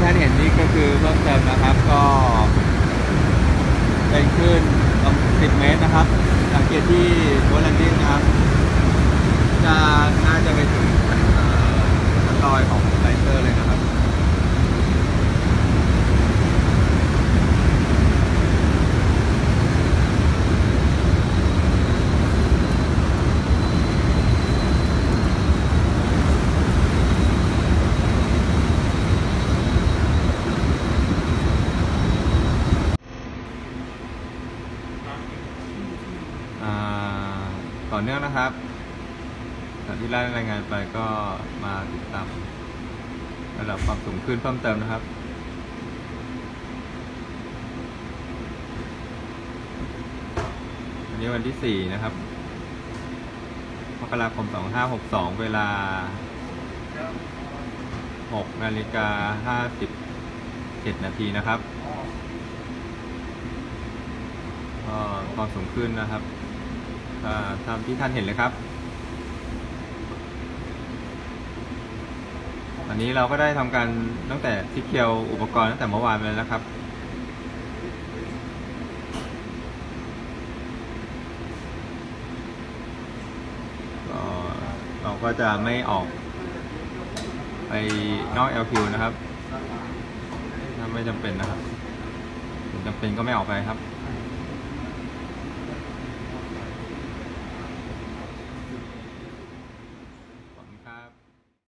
ท่านเห็นนี่ก็คือเพิ่มเติมนะครับก็เป็นคลื่น10 เมตรนะครับสังเกตที่โบแลนดิ้งนะครับน่าจะไปถึงชั้นลอยของไลเตอร์เลยนะครับต่อเนื่องนะครับจากที่ได้รายงานไปก็มาติดตามระดับความสูงขึ้นเพิ่มเติมนะครับวันนี้วันที่4นะครับมกราคม2562เวลา 6:57 นาทีนะครับความสูงขึ้นนะครับตามที่ท่านเห็นเลยครับอันนี้เราก็ได้ทำการตั้งแต่ซิกเคียวอุปกรณ์ตั้งแต่เมื่อวานไปแล้วนะครับเราก็จะไม่ออกไปนอก LQ นะครับถ้าไม่จำเป็นนะครับจำเป็นก็ไม่ออกไปครับ